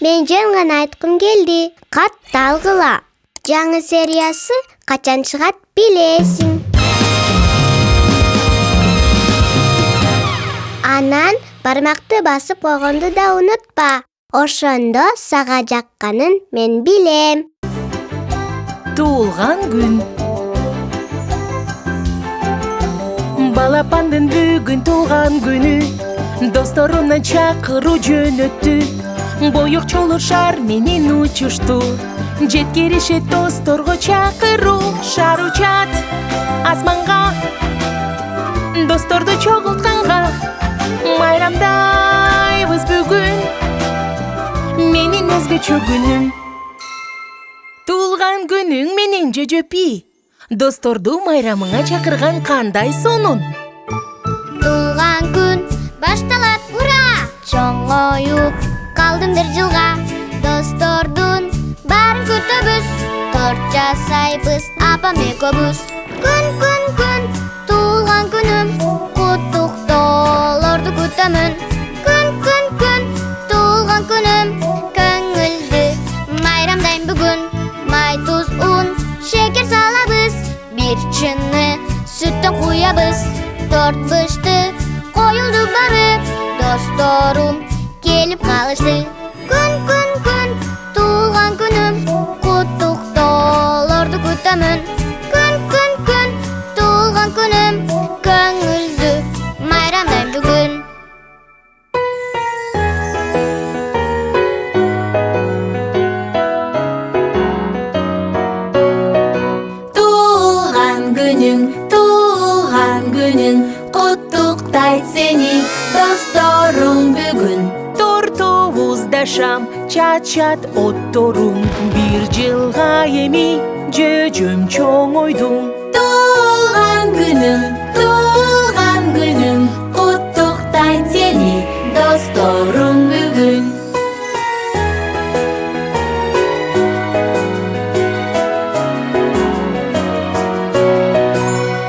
Мен жөн гана айткым келди. Катты алгыла. Жаңы сериясы качан чыгат билесиң. Анан бармакты басып койгонду да унутпа. Ошондо сага жакканын мен билем. Туылган күн. Балапандын бүгүн туылган күнү. Досторуна чакыруу жөнөттү. Боёкчолор шар менен учушту. Жеткиришет досторго чакыруу. Шар учат асманга. Досторду чогултканга. Майрамдайбыз бүгүн. Менин өзгөчө күнүм. Туылган күнүң менен жөжөпи. Досторду майрамыңа чакырган кандай сонун? Туылган күн башталат, ура! Чоңоюп калдым бир жылга. Достордун баарын күтөбүз. Торт жасайбыз апам экөөбүз. Күн, туылган күнүм. Куттуктоолорду күтөмүн. Күн, туылган күнүм. Көңүлдү майрамдайм бүгүн. Май, туз, ун, шекер салабыз. Бир чыны сүттөн куябыз. Торт бышты коюлду бары. Досторум келип калышты. Күн, туылган күнүм. Куттуктоолорду күтөмүн. Күн, туылган күнүм. Көңүлдү майрамдайм бүгүн. Туылган күнүң, куттуктайт сени досторуң бүгүн. Тортубузда шам, чачат отторуң. Бир жылга эми жөжөм чоңойдуң. Туылган күнүң, куттуктайт сени досторуң бүгүн.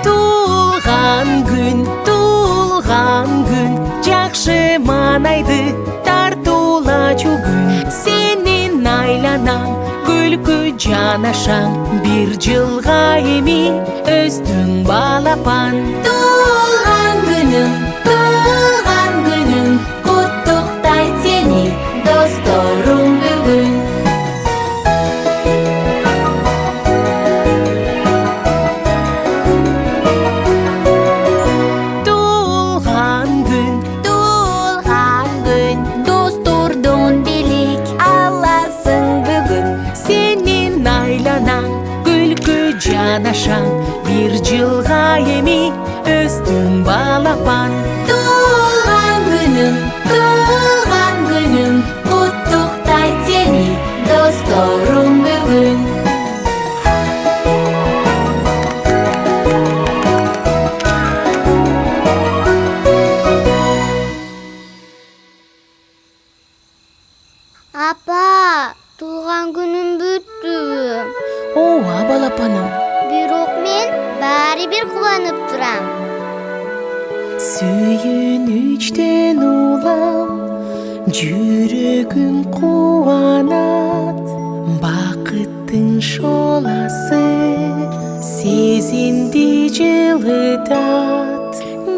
Туылган күн, жакшы маанайды тартуулачу күн. Сенин айланам, күлкү жанашам. Бир жылга эми өстүң балапан. Туылган күнүң, куттуктайт сени досторуң бүгүн. Достордон белек аласың бүгүн. Сенин айланам, күлкү жанашам. Бир жылга эми өстүң балапан. Туылган күнүң, куттуктайт сени досторуң бүгүн. Апа, туылган күнүм бүттү. Ооба балапаным. Бирок мен баары бир кубанып турам. Сүйүнүчтөн улам, жүрөгүм кубанат. Бакыттын шоласы сезимди жылытат.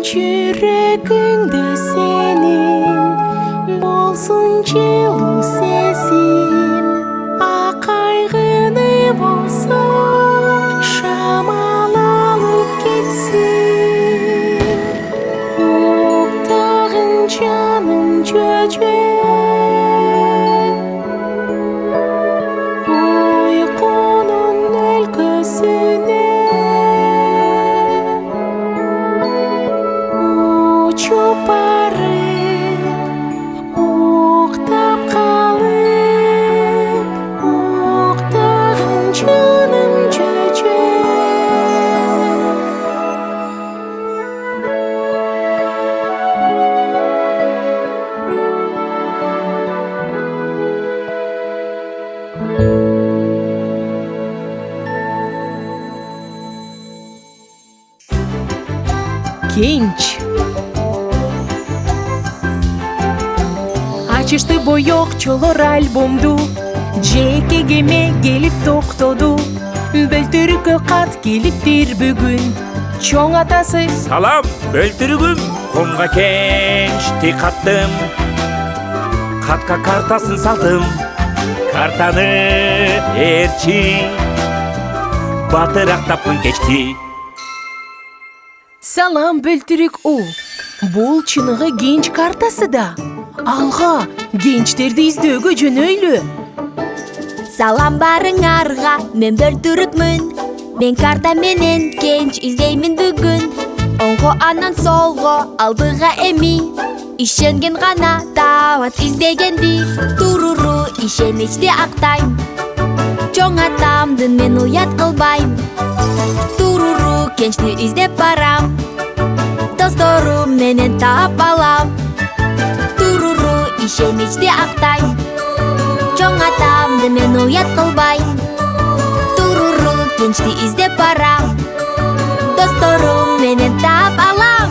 Жүрөгүңдө сенин болсун жылуу сезим. Акайгыны болсо шамал алып кетсин. Уктагын жаным жөжө. Уйкунун өлкөсүнө учуп барып, уктап калып. Уктагын жаным жөжө. Genç. Aç ачышты боёкчолор альбомду. Жекегеме келип токтоду. Бөлтүрүккө кат келиптир бүгүн. Чоң атасы: Салам, бөлтүрүгүм, комга кенчти каттым. Катка картасын салдым. Картаны ээрчи батыраак тапкын кечти. Салам, бөлтүрүк ул. Бул чыныгы кенч картасы да. Алга, кенчтерди издөөгө жөнөйлү. Салам барыңарга, мен бөлтүрүкмүн. Мен карта менен кенч издеймин бүгүн. Оңго анан солго, алдыга эми. Ишенген гана табат издегенди. Туруру ишеничти актайм. Чоң атамдын мен уят кылбайм. Туруру кенчти издеп барам. Досторум менен таап алам. Туруру ишеничти актайм. Чоң атамды мен уят кылбайм. Туруру кенчти издеп барам. Досторум менен таап алам.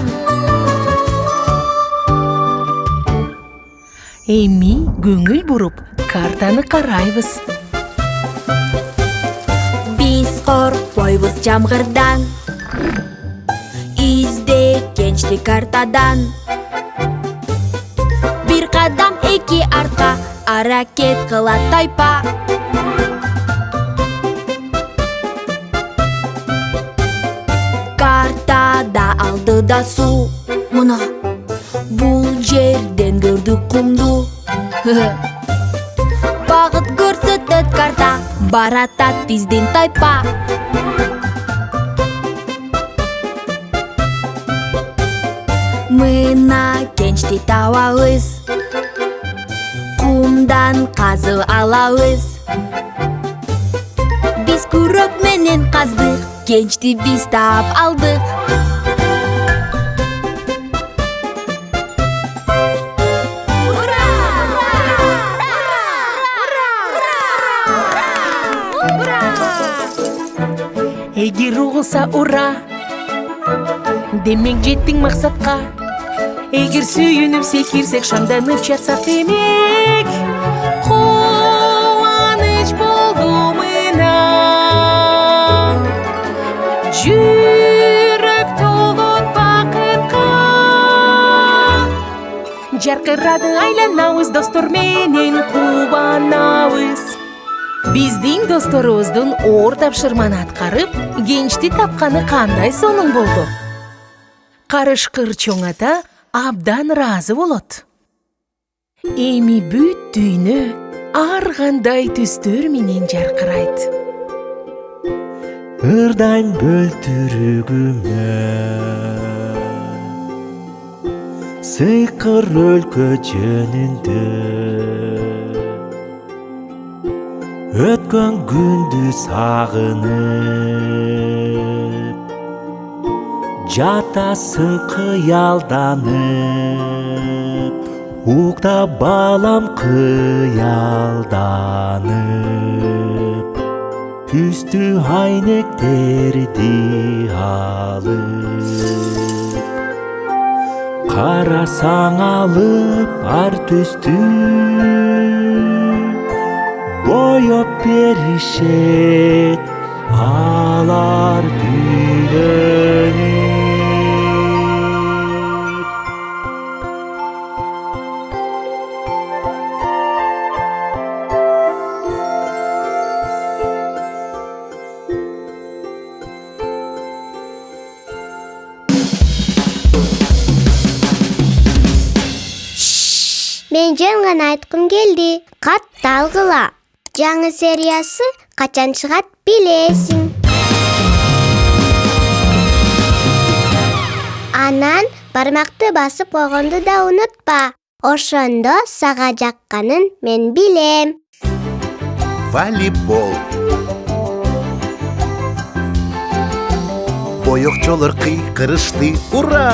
Эми көңүл буруп, картаны карайбыз. Биз коркпойбуз жамгырдан. Изде кенчти картадан. Бир кадам эки артка, аракет кылат тайпа. Картада алдыда суу. Мына бул жерден көрдүк кумду. Багыт көрсөтөт карта, баратат биздин тайпа. Мына кенчти табабыз. Кумдан казып алабыз. Биз күрөк менен каздык, кенчти биз таап алдык. Эгер угулса ура, демек жеттиң максатка. Эгер сүйүнүп секирсек, шамданып жатсак демек, кубаныч болду мына. Жүрөк толот бакытка. Жаркырады айланабыз, достор менен кубанабыз. Биздин досторубуздун оор тапшырманы аткарып, кенчти тапканы кандай сонун болду? Карышкыр чоң ата абдан ыраазы болот. Эми бүт дүйнө ар кандай түстөр менен жаркырайт. Ырдайм бөлтүрүгүмө, сыйкыр өлкө жөнүндө. Өткөн күндү сагынып, жатасың кыялданып. Укта балам кыялданып, түстү айнектерди алып. Карасаң алып ар түстү, боёп беришет алар күйлөнүп. Мен жөн гана айткым келди. Катты алгыла. Жаңы сериясы качан чыгат билесиң. Анан бармакты басып койгонду да унутпа. Ошондо сага жакканын мен билем. Волейбол. Боёкчолор кыйкырышты, ура!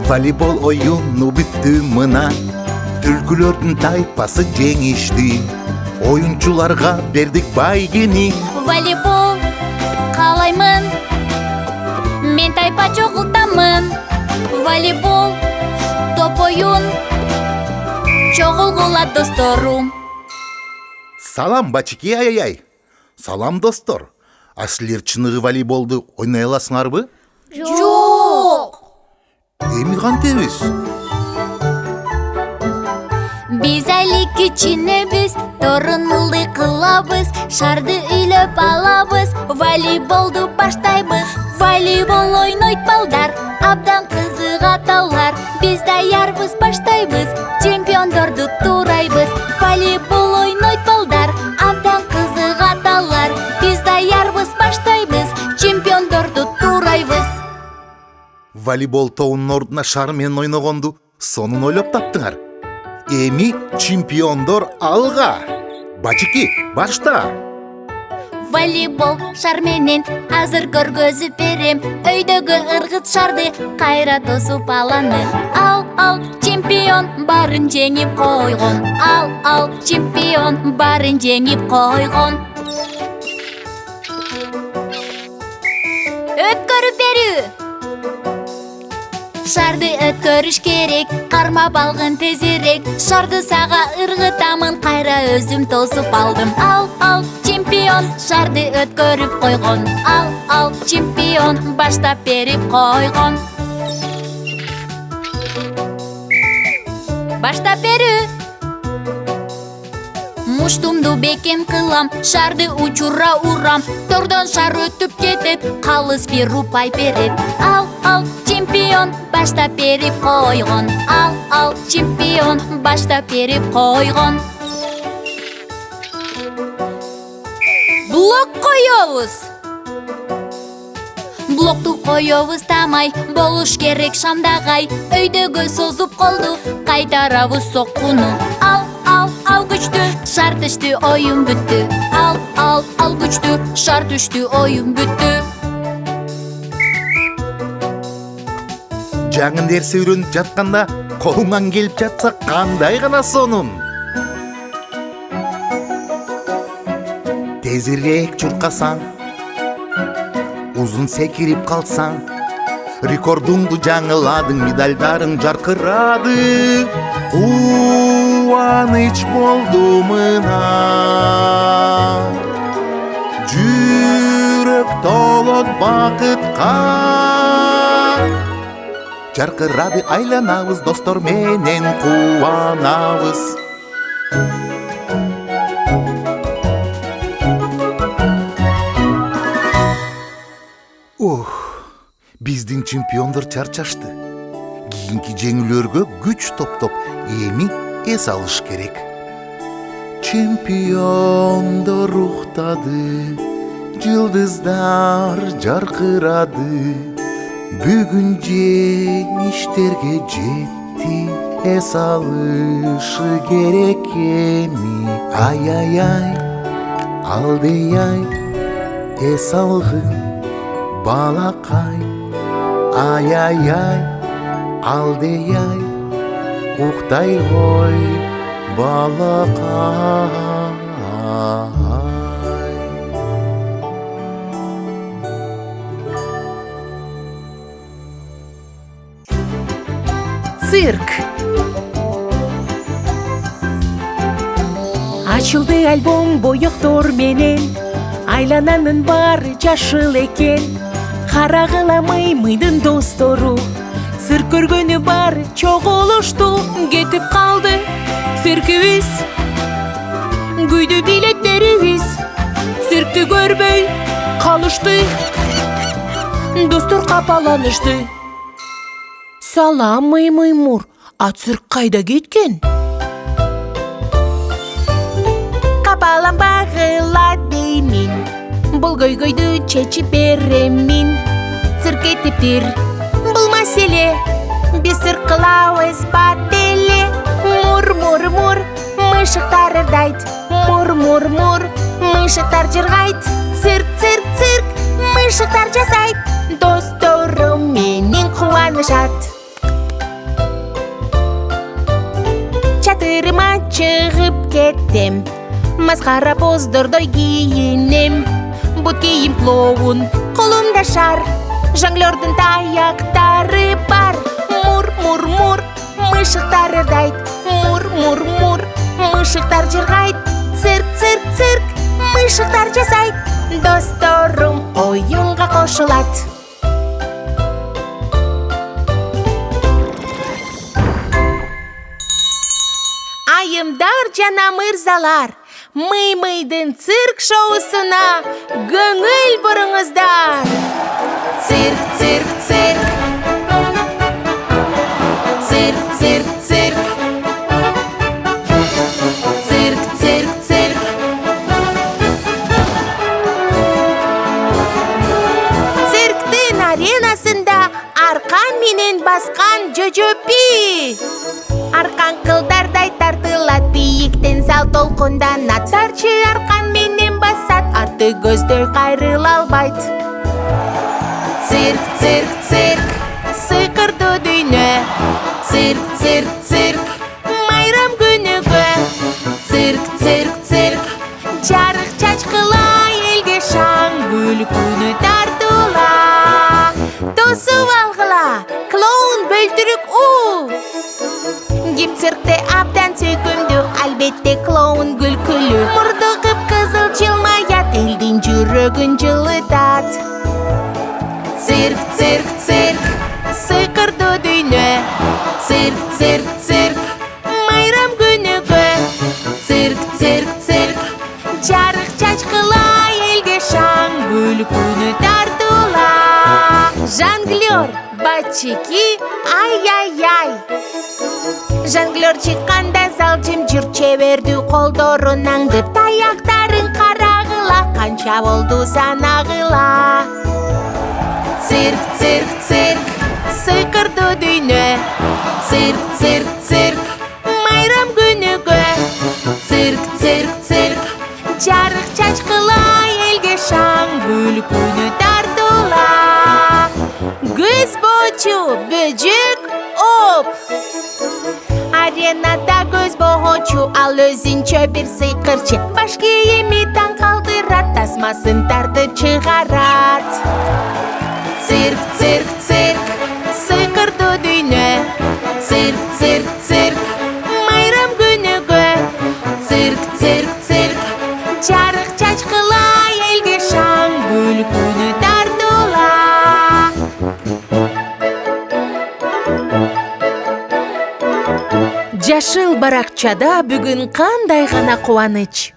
Волейбол оюну бүттү мына. Түлкүлөрдүн тайпасы жеңишти. Оюнчуларга бердик байгени. Волейбол каалаймын, мен тайпа чогултамын. Волейбол топ оюн, чогулгула досторум. Салам, бачики, ай-ай-ай. Салам, достор. А силер чыныгы волейболду ойнай аласыңарбы? Жок. Эми кантебиз? Биз али кичинебиз, торунулды кылабыз, шарды үйлөп алабыз, волейболду баштайбыз. Волейбол ойнойт балдар, абдан кызыгаталар. Биз даярбыз, баштайбыз, чемпиондорду туурайбыз. Волейбол ойнойт балдар, абдан кызыгаталар. Биз даярбыз, баштайбыз, чемпиондорду туурайбыз. Волейбол тобунун ордуна шар менен ойногонду сонун ойлоп таптыңар. Эми чемпиондор алга. Бачики, башта. Волейбол шар менен азыр көргөзүп берем. Өйдөгү ыргыт шарды кайра тосуп аланы. Ал, чемпион барын жеңип койгон. Ал, чемпион барын жеңип койгон. Өткөрүп берүү. Шарды өткөрүш керек, кармап алгын тезирээк. Шарды сага ыргытамын, кайра өзүм тосуп алдым. Ал, чемпион шарды өткөрүп койгон. Ал, чемпион баштап берип койгон. Баштап берүү. Муштумду бекем кылам, шарды учура урам. Тордон шар өтүп кетет, калыс бир упай берет. Ал, чемпион баштап берип койгон. Ал, чемпион баштап берип койгон. Блок коёбуз. Блокту коёбуз тамай, болуш керек шамдагай. Өйдөгө созуп колду, кайтарабыз соккуну. Ал күчтү, шар түштү, оюн бүттү. Ал күчтү, шар түштү, оюн бүттү. Жаңы нерсе үйрөнүп жатканда колуңан келип жатса кандай гана сонун. Тезирээк чуркасаң, узун секирип калсаң, рекордуңду жаңыладың, медальдарың жаркырады. Кубаныч болду мына, жүрөк толот бакытка. Жаркырады, айланабыз, достор менен кубанабыз. Биздин чемпиондор чарчашты. Кийинки жеңүүлөргө күч топтоп, эми эс алыш керек. Чемпиондор уктады, жылдыздар жаркырады. Бүгүн жеңиштерге жетти, эс алышы керек эми. Ай-ай-ай, алдый-ай, эс алгын балакай. Ай-ай-ай, алдый-ай, уктай гой балакай. Цирк. Ачылды альбом боектор менен, айлананын баары жашыл экен. Карагыламай мыйдын достору, цирк көргөнү баары чогулушту. Кетип калды циркибиз, күйдү билеттерибиз. Циркти көрбөй калышты, достор капаланышты. Салам, Маймур, а цирк кайда кеткен? Капаланбагыла деймин, бул көйгөйдү чечип беремин. Цирк кетиптир, бул маселе, биз цирк кылабыз ба деле. Мур, мышыктар ырдайт, мур, мышыктар жыргайт. Цирк, мышыктар жасайт, досторум менен кубанышат. Чатырыма чыгып кеттем, маскара поздордой кийинем. Бут кийим клоун, колумда шар, жонглёрдун таяктары бар. Мур, мышыктар ырдайт, мур, Мур-мур, мышыктар жыргайт. Цирк, цирк, цирк, мышыктар жасайт. Досторум оюнга кошулат. Айымдар жана мырзалар, Мый-мыйдын цирк шоусуна көңүл буруңуздар. Цирк, цирк, цирк. Цирк, цирк, цирк. Цирк, цирк, цирк. Цирктын аренасында аркан менен баскан жөжөпи. Аркан кылдардай тартылат, бийиктен зал толкунданат. Тарчы аркан менен басат, арты көздөй кайрыла албайт. Цирк, цирк, цирк, сыйкырдуу дүйнө. Цирк, цирк, цирк, майрам күнүгө. Цирк, цирк, цирк, жарык чачкыла элге шаң күлкүнү тартуула. Тосуп алгыла, клоун бөлтүрүк Ким циркте абдан сүйкүмдүү, албетте клоун күлкүлүү. Мурду кып-кызыл жылмаят, элдин жүрөгүн жылытат. Цирк, цирк, цирк, сыйкырдуу дүйнө. Цирк, цирк, цирк, майрам күнүгө. Цирк, цирк, цирк, жарык чачкыла элге шаң күлкүнү тартуула. Жонглёр, бачеки, ай-яй-яй. Жонглёр чыкканда зал жымжырт, чебердүү колдорун аңдып. Таяктарын карагыла, канча болду санагыла. Цирк, цирк, цирк, сыйкырдуу дүйнө. Цирк, цирк, цирк, майрам күнүгө. Цирк, цирк, цирк, жарык чачкыла элге шаң күлкүнү тартуула. Көз бочу, бөжөк, оп. Аренада көз богочу, ал өзүнчө бир сыйкырчы. Баш кийими таң калтырат, тасмасын тартып чыгарат. Цирк, цирк, цирк, сыйкырдуу дүйнө. Цирк, цирк, цирк, майрам күнүгө. Цирк, цирк, цирк, жарык чачкыла элге шаң күлкүнү тартуула. Жашыл баракчада бүгүн кандай гана кубаныч.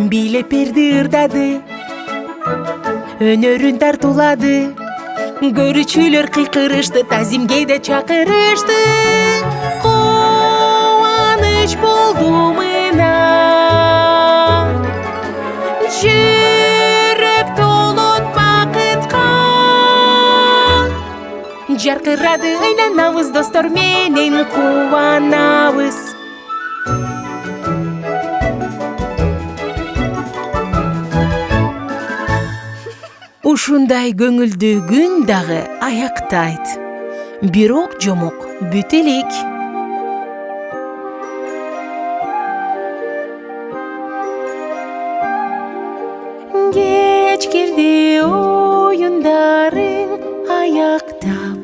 Бийлеперди ырдады, өнөрүн тартуулады. Көрүүчүлөр кыйкырышты, тазимге да чакырышты. Кубаныч болду мына. Жүрөк толот бакытка. Жаркырады, айланабыз, достор менен кубанабыз. Ушундай көңүлдүү күн дагы аяктайт. Бирок жомок бүт элек. Кеч кирди оюндарың аяктап,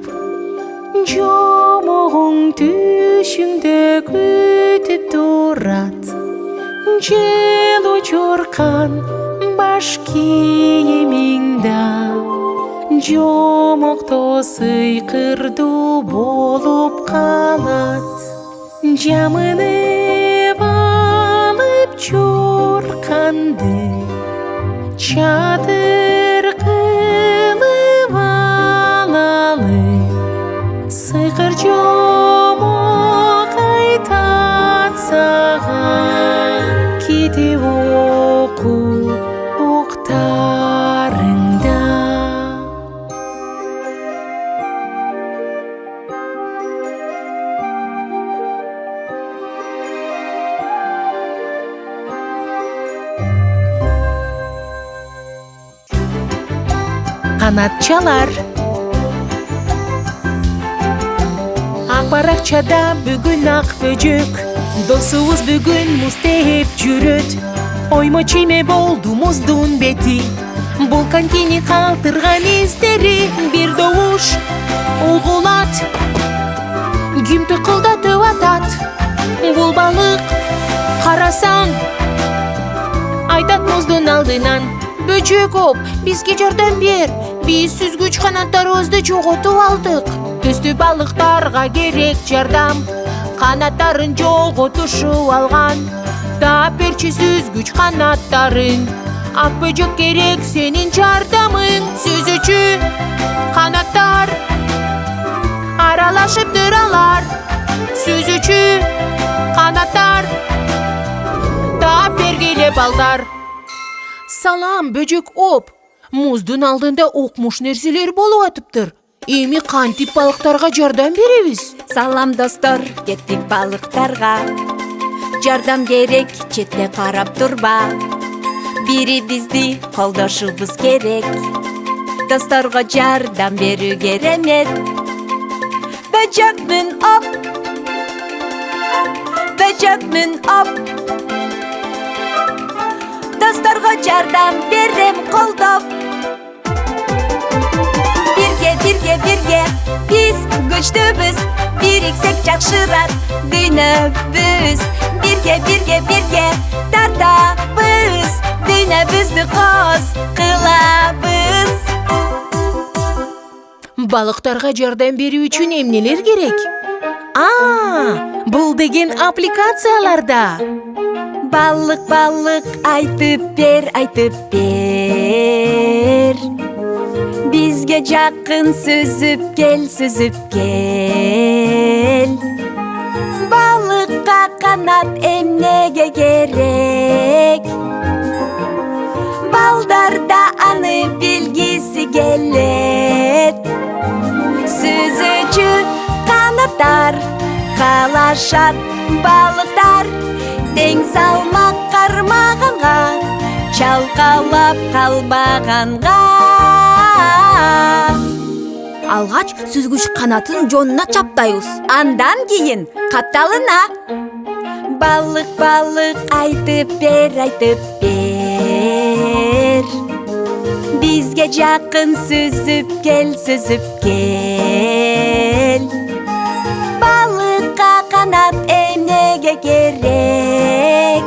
жомогуң түшүңдө күтүп турат. Жел учуркан баш кийимиңда, жомокто сыйкырдуу болуп калат. Жамынып алып чурканды, чатыр кылып алалы. Сыйкыр жомок айтат сага, кетип оку октарыңда. Канатчалар. Ак баракчада бүгүн ак бөжөк, досубуз бүгүн муз тээп жүрөт. Оймо чийме болду муздун бети, бул конькини калтырган издери. Бир добуш угулат, каласаң. Айтат мұздың алдынан: бөчек оп, бізге жардам бер. Біз сүзгіч қанаттарыбызды жоғотып алдық. Төстү балықтарға керек жардам. Қанаттарын жоғотушып алған. Таап берчи сүзгіч қанаттарын. Ак бөчек керек сенин жардамың. Сүзүүчү қанаттар аралашып дыралар. Сүзүүчү қанаттар таап бергиле балдар. Салам, бөчек оп. Муздун алдында окмуш нерселер болуп атыптыр. Эми кантип балыктарга жардам беребиз? Салам достор, кеттик балыктарга. Жардам керек, четте карап турба. Бири бизди колдошубуз керек. Досторго жардам берүү керемет. Бөчөкмүн оп, бөчөкмүн оп. Досторго жардам берем колдоп. Бирге биз күчтүүбүз. Бириксек жакшырак дүйнөбүз. Бирге тартабыз. Дүйнөбүздү коз кылабыз. Балыктарга жардам берүү үчүн эмнелер керек? Бул деген аппликацияларда. Балык айтып бер. Бизге жакын сүзүп кел. Балыкка канат эмнеге керек? Балдарда аны билгиси келет. Сүзүүчү канаттар калашат балыктар. Тең салмак кармаганга, чалкалап калбаганга. Алгач сүзгүч канатын жонуна чаптайбыз. Андан кийин катталына. Балык айтып бер. Бизге жакын сүзүп кел. Балыкка канат эмнеге керек?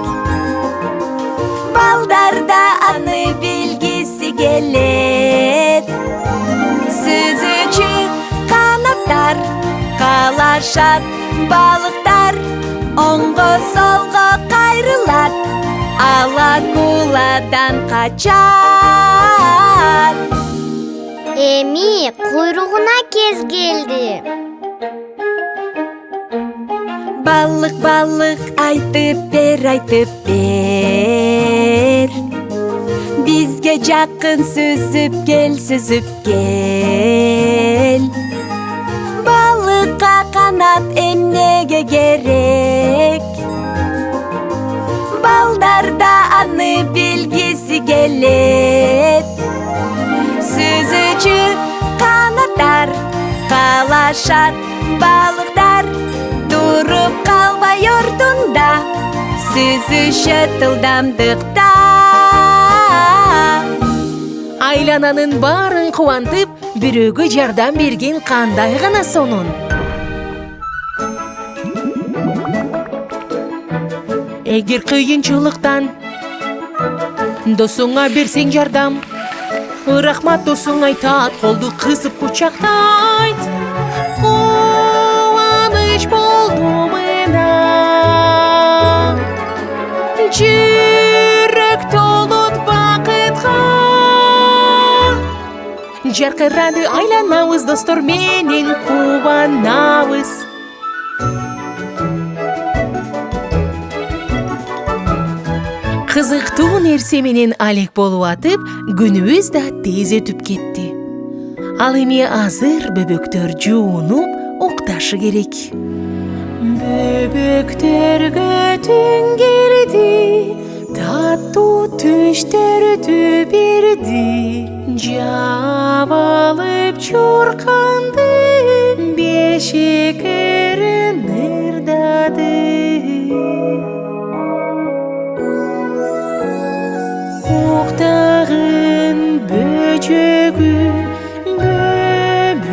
Балдарда аны билгиси келет. Сүзүүчү канаттар калашат балыктар. Оңго солго кайрылат, алакуладан качат. Эми куйругуна кез келди. Балык айтып бер. Бизге жакын сүзүп кел. Балыкка канат эмнеге керек? Балдарда аны билгиси келет. Сүзүүчү канаттар калашат балыктар. Туруп калбай ордунда, сүзүшөт ылдамдыкта. Айлананын баарын кубантып, бирөөгө жардам берген кандай гана сонун. Эгер кыйынчылыктан досуңа берсең жардам, рахмат досуң айтат, колду кысып кучактайт. Кубаныч болду мына, жүрөк толот бакытка. Жаркырады айланабыз, достор менен кубанабыз. Кызыктуу нерсе менен алек болуп атып, күнүбүз да тез өтүп кетти. Ал эми азыр бөбөктөр жуунуп укташы керек. Бөбөктөргө түн келди, таттуу түштөрдү берди. Жабылып чурканды, бешек ырдады. Уктагын бөчөгүм, бөбөгүм,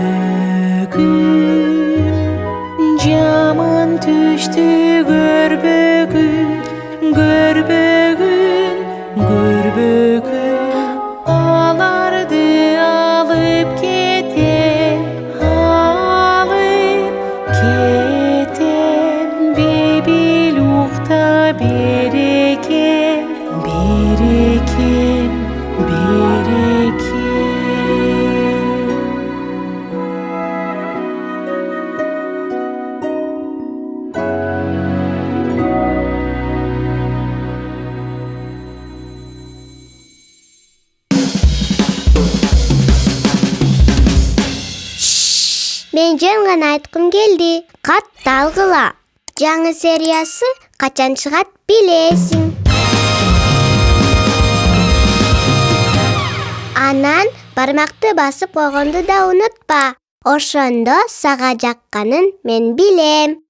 жаман түштү көрбөгүм, Мен жөн гана айткым келди. Катты алгыла. Жаңы сериясы качан чыгат билесиң. Анан бармакты басып койгонду да унутпа. Ошондо сага жакканын мен билем.